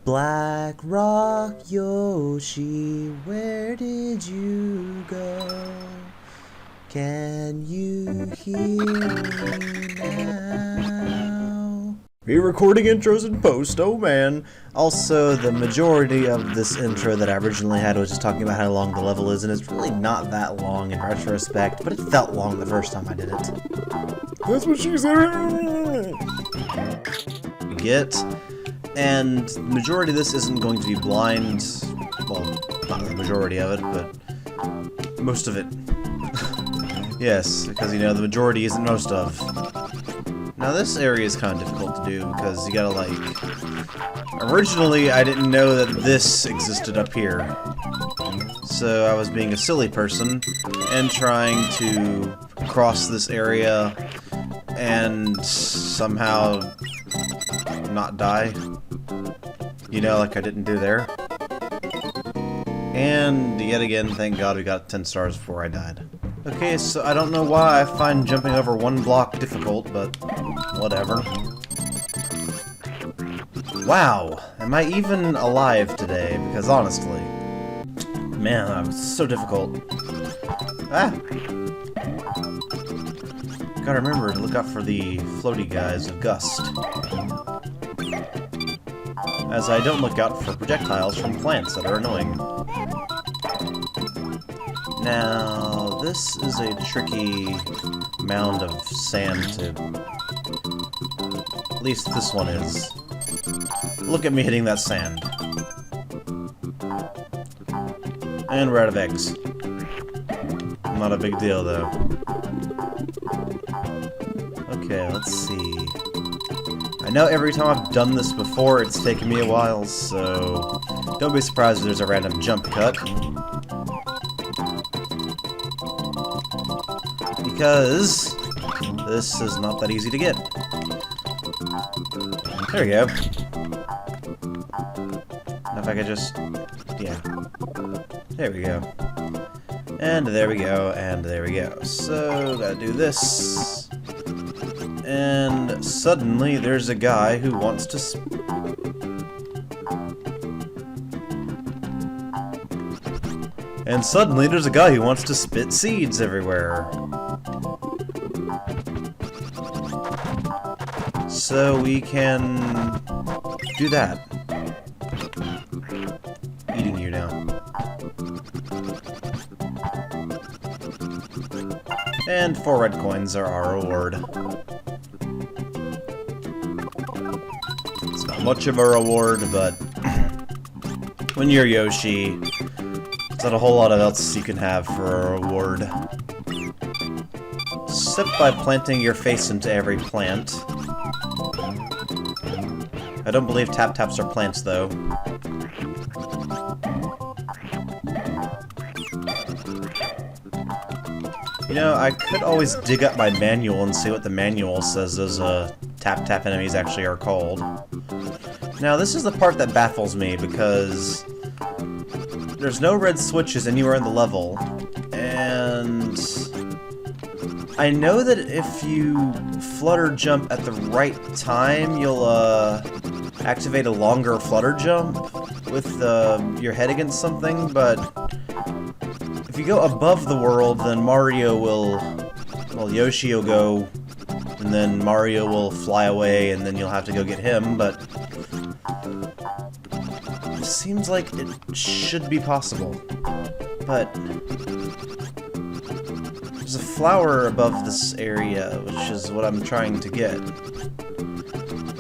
Black Rock Yoshi, where did you go? Can you hear me now? Re-recording intros in post, oh man. Also, the majority of this intro that I originally had was just talking about how long the level is, and it's really not that long in retrospect, but it felt long the first time I did it. That's what she said! And the majority of this isn't going to be blind. Well, not the majority of it, but most of it. Yes, because, you know, the majority isn't most of. Now, this area is kind of difficult to do, because you gotta, like... Originally, I didn't know that this existed up here. So I was being a silly person, and trying to cross this area, and somehow not die. You know, like I didn't do there. And yet again, thank God we got 10 stars before I died. Okay, so I don't know why I find jumping over one block difficult, but whatever. Wow, am I even alive today? Because honestly, man, that was so difficult. Ah! Gotta remember to look out for the floaty guys of Gust, as I don't look out for projectiles from plants that are annoying. Now, this is a tricky mound of sand to... At least this one is. Look at me hitting that sand. And we're out of eggs. Not a big deal, though. Okay, let's see. I know every time I've done this before, it's taken me a while, so don't be surprised if there's a random jump cut. Because this is not that easy to get. There we go. Now if I could just... yeah. There we go. And there we go, and there we go. So, gotta do this. And suddenly there's a guy who wants to spit seeds everywhere. So we can do that. Eating you now. And 4 red coins are our reward. It's not much of a reward, but when you're Yoshi, there's not a whole lot of else you can have for a reward. Except by planting your face into every plant. I don't believe tap-taps are plants, though. You know, I could always dig up my manual and see what the manual says those tap-tap enemies actually are called. Now, this is the part that baffles me, because there's no red switches anywhere in the level, and I know that if you flutter jump at the right time, you'll activate a longer flutter jump with your head against something, but if you go above the world, then Mario will... well, Yoshi will go, and then Mario will fly away, and then you'll have to go get him, but it seems like it should be possible. But there's a flower above this area, which is what I'm trying to get.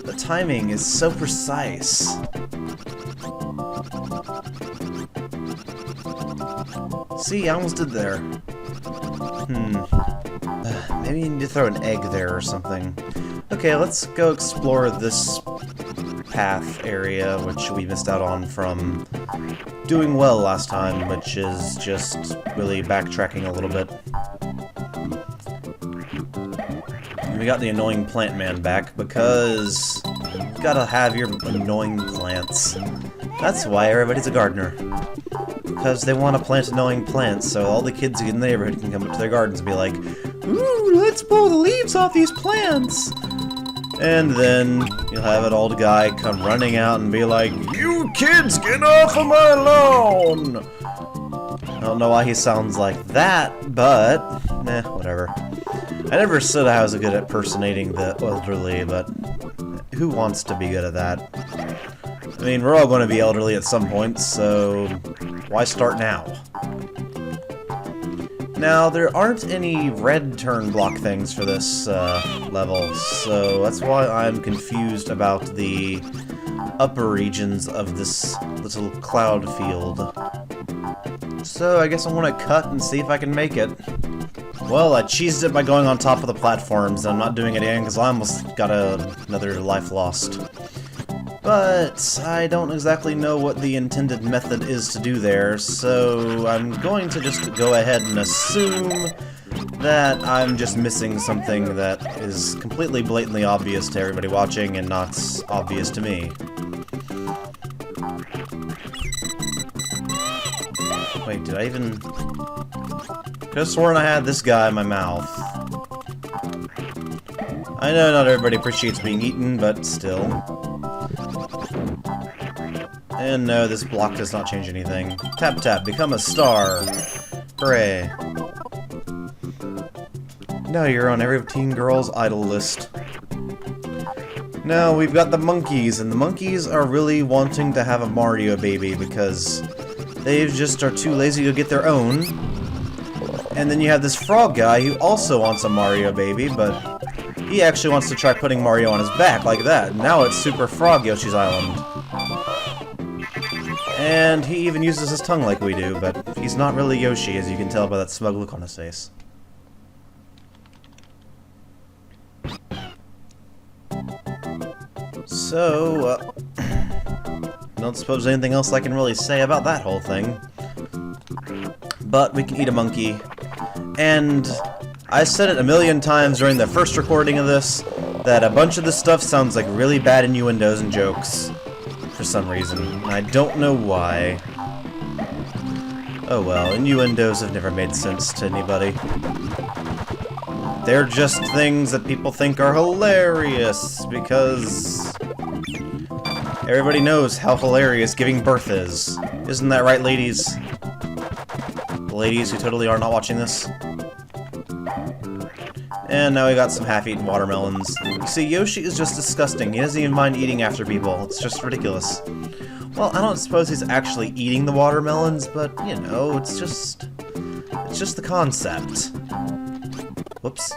The timing is so precise. See, I almost did there. Maybe you need to throw an egg there or something. Okay, let's go explore this path area, which we missed out on from doing well last time, which is just really backtracking a little bit. We got the annoying plant man back, because you gotta have your annoying plants. That's why everybody's a gardener. Because they want to plant annoying plants, so all the kids in the neighborhood can come up to their gardens and be like, "Ooh, let's pull the leaves off these plants!" And then you'll have an old guy come running out and be like, "You kids, get off of my lawn!" I don't know why he sounds like that, but whatever. I never said I was good at personating the elderly, but who wants to be good at that? I mean, we're all going to be elderly at some point, so why start now? Now, there aren't any red turn block things for this level, so that's why I'm confused about the upper regions of this little cloud field. So I guess I want to cut and see if I can make it. Well, I cheesed it by going on top of the platforms, and I'm not doing it again because I almost got another life lost. But I don't exactly know what the intended method is to do there, so I'm going to just go ahead and assume that I'm just missing something that is completely blatantly obvious to everybody watching and not obvious to me. Wait, did I even... Could have sworn I had this guy in my mouth. I know not everybody appreciates being eaten, but still. And no, this block does not change anything. Tap tap, become a star. Hooray. Now you're on every teen girl's idol list. Now we've got the monkeys, and the monkeys are really wanting to have a Mario baby because they just are too lazy to get their own. And then you have this frog guy who also wants a Mario baby, but he actually wants to try putting Mario on his back like that. Now it's Super Frog Yoshi's Island. And he even uses his tongue like we do, but he's not really Yoshi, as you can tell by that smug look on his face. So, don't suppose there's anything else I can really say about that whole thing. But we can eat a monkey. And I said it a million times during the first recording of this, that a bunch of this stuff sounds like really bad innuendos and jokes. For some reason. I don't know why. Oh well, innuendos have never made sense to anybody. They're just things that people think are hilarious, because everybody knows how hilarious giving birth is. Isn't that right, ladies? The ladies who totally are not watching this. And now we got some half-eaten watermelons. You see, Yoshi is just disgusting. He doesn't even mind eating after people. It's just ridiculous. Well, I don't suppose he's actually eating the watermelons, but, you know, it's just the concept. Whoops.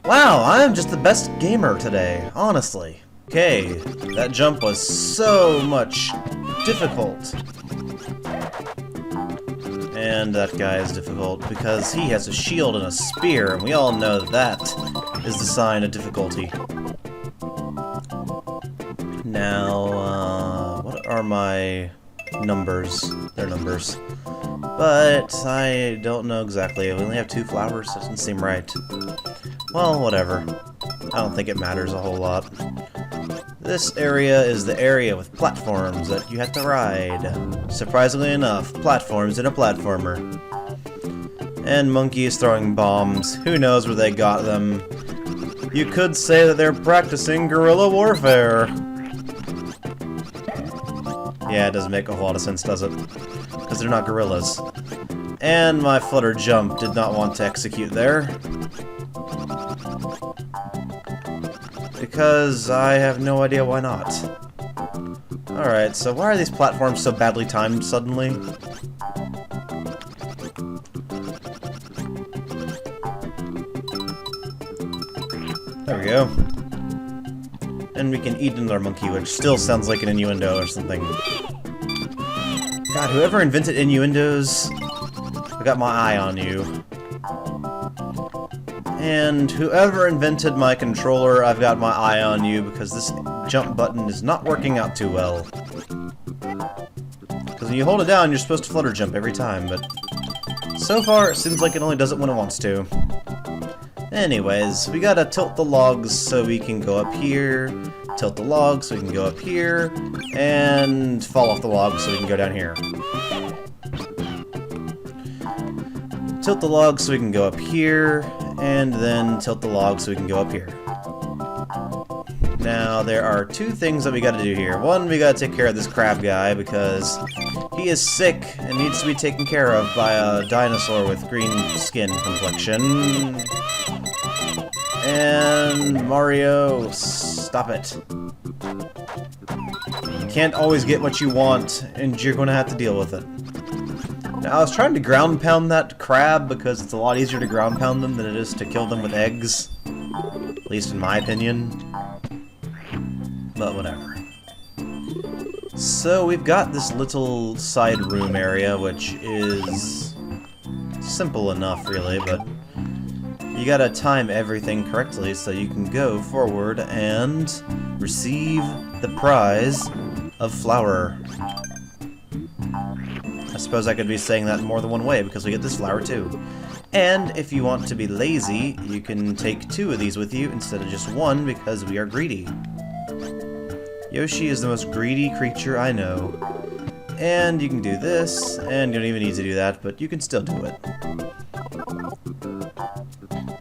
Wow, I am just the best gamer today, honestly. Okay, that jump was so much difficult. And that guy is difficult because he has a shield and a spear, and we all know that is the sign of difficulty. Now, what are my numbers? They're numbers. But I don't know exactly. We only have 2 flowers. That doesn't seem right. Well, whatever. I don't think it matters a whole lot. This area is the area with platforms that you have to ride. Surprisingly enough, platforms in a platformer. And monkeys throwing bombs. Who knows where they got them? You could say that they're practicing guerrilla warfare. Yeah, it doesn't make a whole lot of sense, does it? Because they're not gorillas. And my flutter jump did not want to execute there. Because I have no idea why not. Alright, so why are these platforms so badly timed suddenly? There we go. And we can eat another monkey, which still sounds like an innuendo or something. God, whoever invented innuendos, I got my eye on you. And whoever invented my controller, I've got my eye on you, because this jump button is not working out too well. Because when you hold it down, you're supposed to flutter jump every time, but so far it seems like it only does it when it wants to. Anyways, we gotta tilt the logs so we can go up here, tilt the logs so we can go up here, and fall off the logs so we can go down here. Tilt the logs so we can go up here, and then tilt the log so we can go up here. Now, there are two things that we gotta do here. One, we gotta take care of this crab guy, because he is sick and needs to be taken care of by a dinosaur with green skin complexion. And Mario, stop it. You can't always get what you want, and you're gonna have to deal with it. Now, I was trying to ground pound that crab because it's a lot easier to ground pound them than it is to kill them with eggs. At least in my opinion. But whatever. So we've got this little side room area, which is simple enough, really, but you gotta time everything correctly so you can go forward and receive the prize of flour. I suppose I could be saying that in more than one way, because we get this flower too. And if you want to be lazy, you can take 2 of these with you instead of just 1, because we are greedy. Yoshi is the most greedy creature I know. And you can do this, and you don't even need to do that, but you can still do it.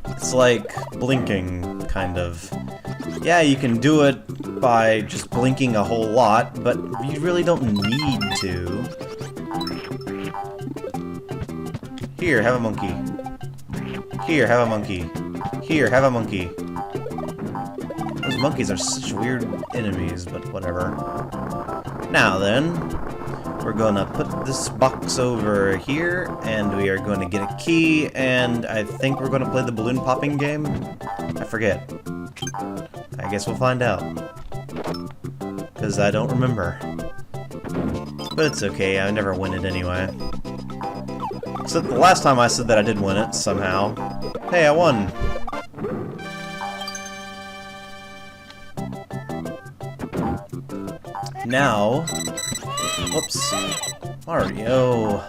It's like blinking, kind of. Yeah, you can do it by just blinking a whole lot, but you really don't need to. Here, have a monkey. Here, have a monkey. Here, have a monkey. Those monkeys are such weird enemies, but whatever. Now then, we're gonna put this box over here, and we are going to get a key, and I think we're gonna play the balloon popping game? I forget. I guess we'll find out. Because I don't remember. But it's okay, I never win it anyway. Except the last time I said that I did win it, somehow. Hey, I won! Now... Whoops. Mario...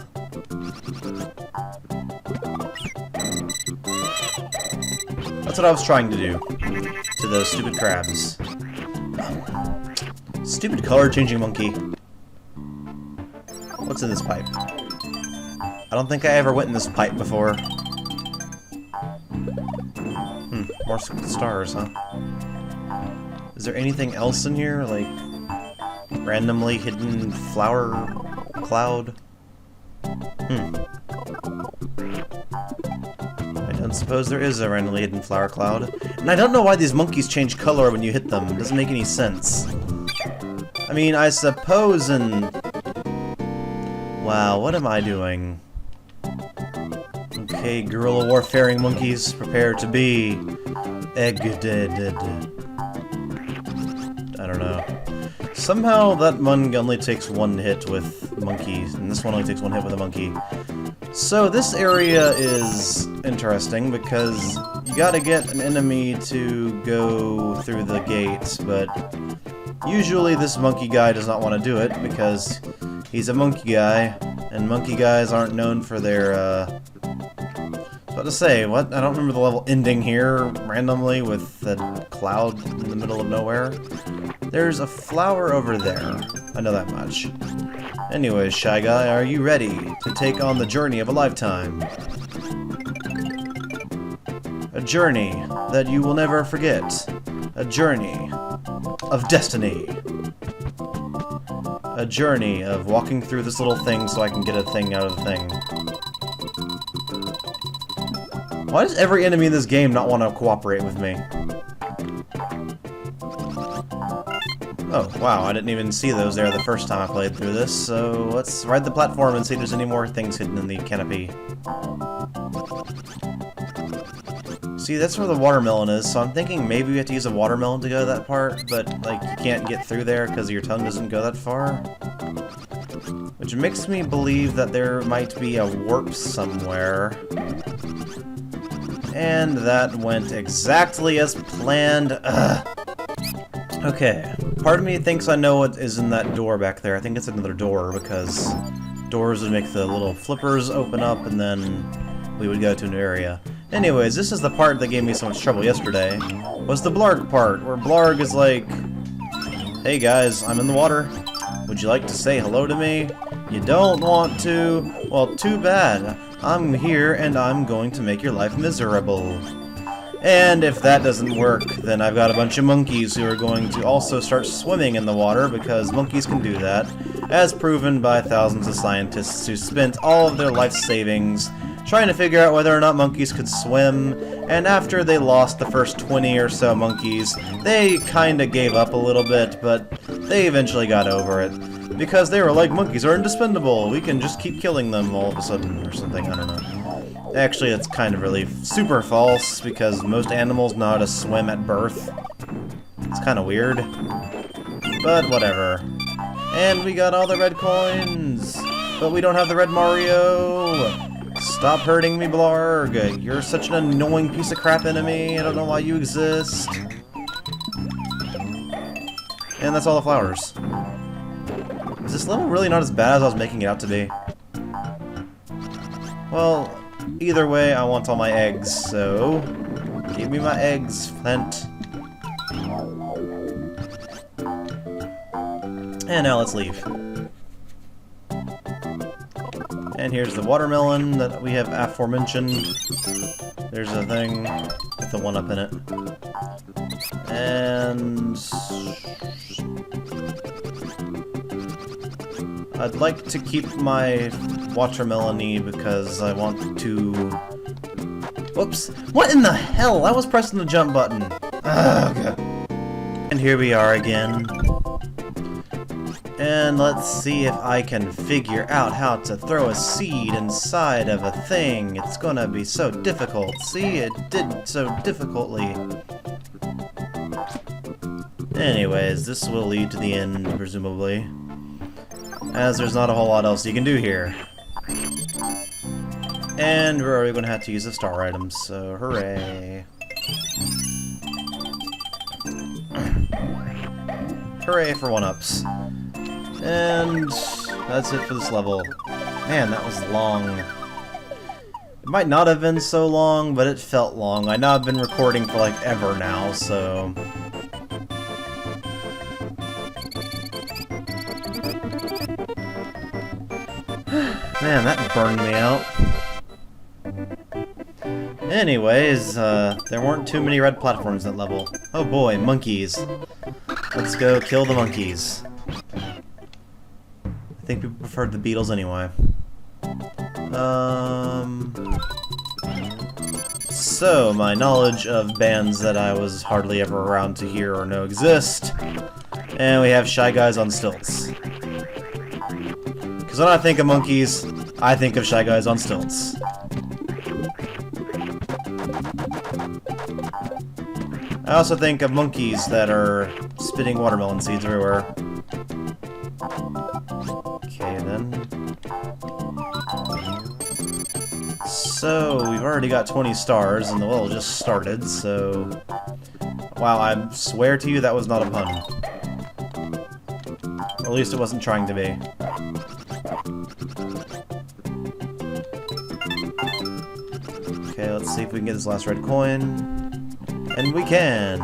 That's what I was trying to do. To those stupid crabs. Stupid color-changing monkey. What's in this pipe? I don't think I ever went in this pipe before. More stars, huh? Is there anything else in here? Like, randomly hidden flower cloud? I don't suppose there is a randomly hidden flower cloud. And I don't know why these monkeys change color when you hit them. It doesn't make any sense. I mean, I suppose in... Wow, what am I doing? Okay, guerrilla warfaring monkeys, prepare to be egged. I don't know. Somehow that one only takes 1 hit with monkeys, and this one only takes 1 hit with a monkey. So this area is interesting because you gotta get an enemy to go through the gate, but usually this monkey guy does not want to do it because he's a monkey guy, and monkey guys aren't known for their, what to say, what? I don't remember the level ending here randomly with the cloud in the middle of nowhere. There's a flower over there. I know that much. Anyways, Shy Guy, are you ready to take on the journey of a lifetime? A journey that you will never forget. A journey of destiny. A journey of walking through this little thing so I can get a thing out of the thing. Why does every enemy in this game not want to cooperate with me? Oh, wow, I didn't even see those there the first time I played through this, so let's ride the platform and see if there's any more things hidden in the canopy. See, that's where the watermelon is, so I'm thinking maybe we have to use a watermelon to go to that part, but, like, you can't get through there because your tongue doesn't go that far. Which makes me believe that there might be a warp somewhere. And that went exactly as planned. Ugh. Okay, part of me thinks I know what is in that door back there. I think it's another door, because doors would make the little flippers open up, and then we would go to an area. Anyways, this is the part that gave me so much trouble yesterday, was the Blarg part, where Blarg is like, hey guys, I'm in the water. Would you like to say hello to me? You don't want to? Well, too bad. I'm here, and I'm going to make your life miserable. And if that doesn't work, then I've got a bunch of monkeys who are going to also start swimming in the water, because monkeys can do that, as proven by thousands of scientists who spent all of their life savings trying to figure out whether or not monkeys could swim, and after they lost the first 20 or so monkeys, they kinda gave up a little bit, but they eventually got over it. Because they were like, monkeys are indispensable, we can just keep killing them all of a sudden, or something, I don't know. Actually, it's kind of really super false, because most animals know how to swim at birth. It's kind of weird. But whatever. And we got all the red coins! But we don't have the red Mario! Stop hurting me, Blarg! You're such an annoying piece of crap enemy, I don't know why you exist. And that's all the flowers. Is this level really not as bad as I was making it out to be? Well, either way, I want all my eggs, so give me my eggs, Flint. And now let's leave. And here's the watermelon that we have aforementioned. There's a thing with the 1-up in it. And I'd like to keep my watermelon-y because I want to... Whoops! What in the hell? I was pressing the jump button. Oh, God. And here we are again. And let's see if I can figure out how to throw a seed inside of a thing. It's gonna be so difficult. See, it did so difficultly. Anyways, this will lead to the end, presumably. As there's not a whole lot else you can do here. And we're already gonna have to use the star items, so hooray. Hooray for 1-ups. And that's it for this level. Man, that was long. It might not have been so long, but it felt long. I know I've been recording for like ever now, so... Man, that burned me out. Anyways, there weren't too many red platforms that level. Oh boy, monkeys. Let's go kill the monkeys. I think people preferred the Beatles anyway. So, my knowledge of bands that I was hardly ever around to hear or know exist. And we have Shy Guys on Stilts. Because when I think of monkeys, I think of Shy Guys on Stilts. I also think of monkeys that are spitting watermelon seeds everywhere. Okay, then. So, we've already got 20 stars, and the level just started, so... Wow, I swear to you that was not a pun. Or at least it wasn't trying to be. Okay, let's see if we can get this last red coin. And we can!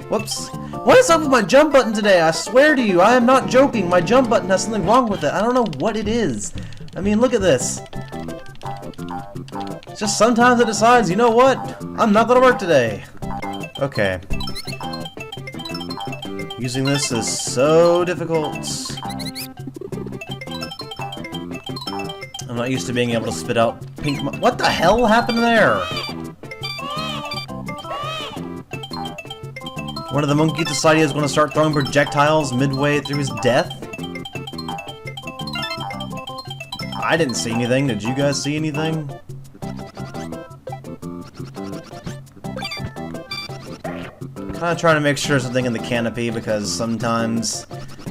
Whoops! What is up with my jump button today? I swear to you, I am not joking. My jump button has something wrong with it. I don't know what it is. I mean, look at this. It's just sometimes it decides, you know what? I'm not gonna work today. Okay. Using this is so difficult. I'm not used to being able to spit out pink what the hell happened there? One of the monkeys decided he was going to start throwing projectiles midway through his death? I didn't see anything. Did you guys see anything? Kinda trying to make sure there's something in the canopy because sometimes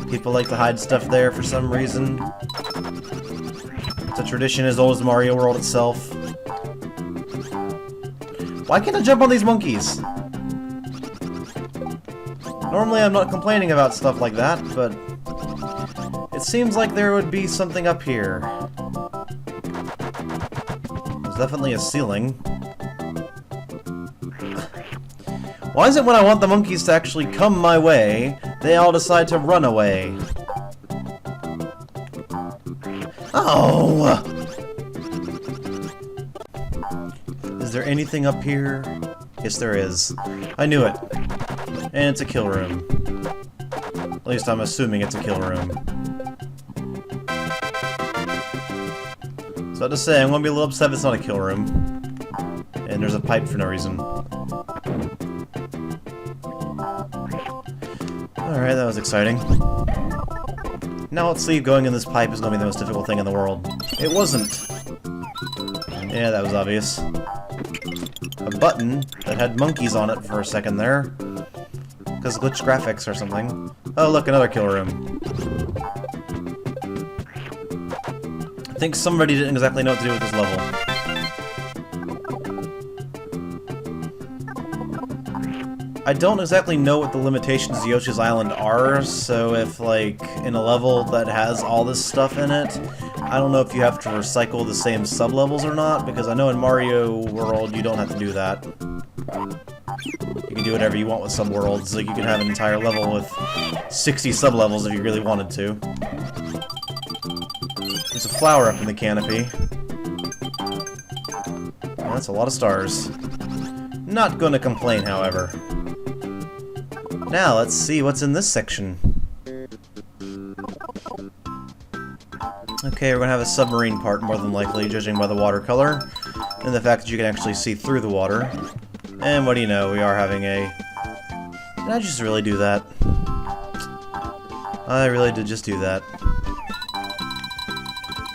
people like to hide stuff there for some reason. It's a tradition as old as Mario World itself. Why can't I jump on these monkeys? Normally I'm not complaining about stuff like that, but it seems like there would be something up here. There's definitely a ceiling. Why is it when I want the monkeys to actually come my way, they all decide to run away? Oh! Is there anything up here? Yes, there is. I knew it. And it's a kill room. At least I'm assuming it's a kill room. So to say, I'm gonna be a little upset if it's not a kill room. And there's a pipe for no reason. Alright, that was exciting. Now let's see if going in this pipe is gonna be the most difficult thing in the world. It wasn't. Yeah, that was obvious. A button that had monkeys on it for a second there. Because glitch graphics or something. Oh look, another kill room. I think somebody didn't exactly know what to do with this level. I don't exactly know what the limitations of Yoshi's Island are, so if, like, in a level that has all this stuff in it, I don't know if you have to recycle the same sub-levels or not, because I know in Mario World you don't have to do that. You can do whatever you want with sub-worlds, like you can have an entire level with 60 sub-levels if you really wanted to. There's a flower up in the canopy. Well, that's a lot of stars. Not gonna complain, however. Now, let's see what's in this section. Okay, we're gonna have a submarine part, more than likely, judging by the watercolor, and the fact that you can actually see through the water. And what do you know, we are having a... Did I just really do that? I really did just do that.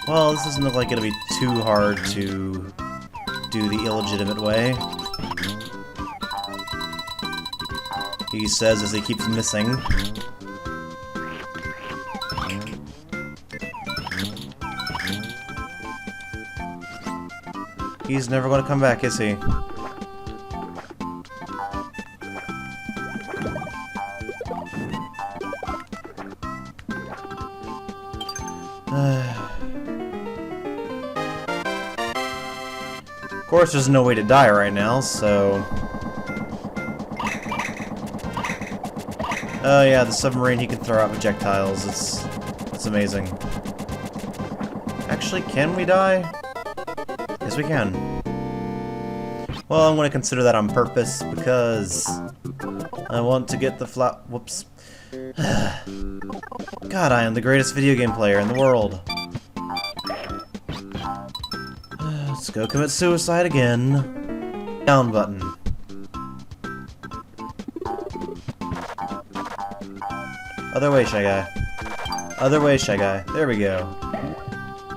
Well, this doesn't look like it'll be too hard to do the illegitimate way. He says as he keeps missing. He's never going to come back, is he? Of course, there's no way to die right now, so... Oh yeah, the submarine, he can throw out projectiles. It's amazing. Actually, can we die? Yes, we can. Well, I'm going to consider that on purpose, because I want to get the whoops. God, I am the greatest video game player in the world. Let's go commit suicide again. Down button. Other way, Shy Guy. Other way, Shy Guy. There we go.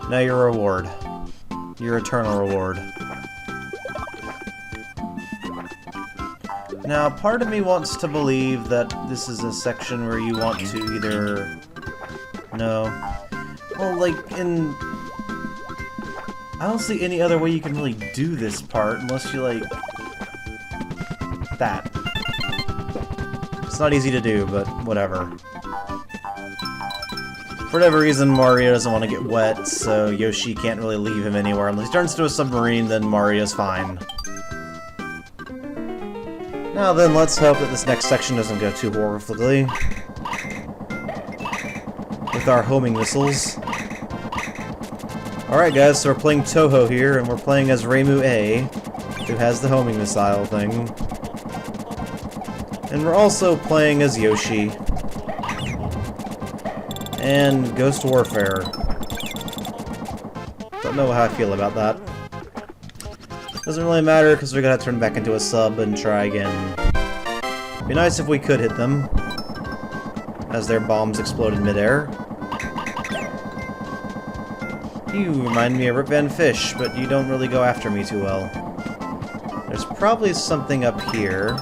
Now your reward. Your eternal reward. Now, part of me wants to believe that this is a section where you want to either... No. Well, like, in... I don't see any other way you can really do this part unless you, like... that. It's not easy to do, but whatever. For whatever reason, Mario doesn't want to get wet, so Yoshi can't really leave him anywhere. Unless he turns into a submarine, then Mario's fine. Now then, let's hope that this next section doesn't go too horrifically. With our homing missiles. Alright guys, so we're playing Toho here, and we're playing as cuhrayzeeeeee, who has the homing missile thing. And we're also playing as Yoshi. And Ghost Warfare. Don't know how I feel about that. Doesn't really matter because we're gonna have to turn back into a sub and try again. Be nice if we could hit them as their bombs explode in midair. You remind me of Rip Van Fish, but you don't really go after me too well. There's probably something up here.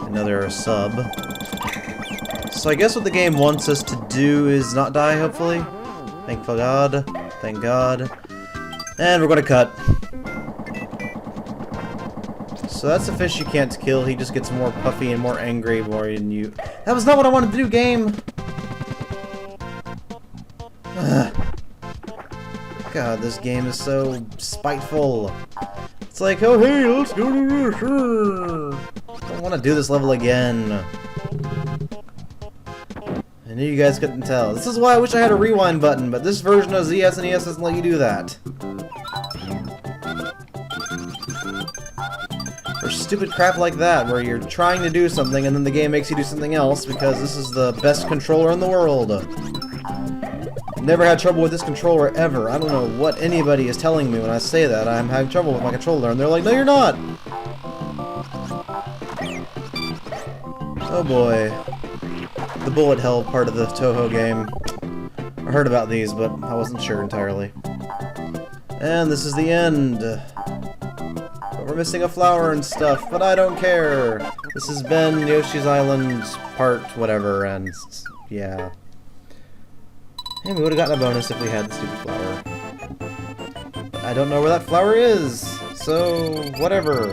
Another sub. So I guess what the game wants us to do is not die, hopefully. Thank God. Thank God. And we're gonna cut. So that's a fish you can't kill. He just gets more puffy and more angry more than you... That was not what I wanted to do, game! God, this game is so spiteful. It's like, oh hey, let's go to this. I don't want to do this level again. I knew you guys couldn't tell. This is why I wish I had a rewind button, but this version of ZSNES doesn't let you do that. stupid crap like that, where you're trying to do something and then the game makes you do something else because this is the best controller in the world. Never had trouble with this controller ever. I don't know what anybody is telling me when I say that I'm having trouble with my controller, and they're like, no, you're not! Oh boy. The bullet hell part of the Toho game. I heard about these, but I wasn't sure entirely. And this is the end. But we're missing a flower and stuff, but I don't care. This has been Yoshi's Island part whatever, and yeah. And we would have gotten a bonus if we had the stupid flower. But I don't know where that flower is, so whatever.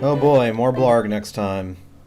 Oh boy, more blarg next time.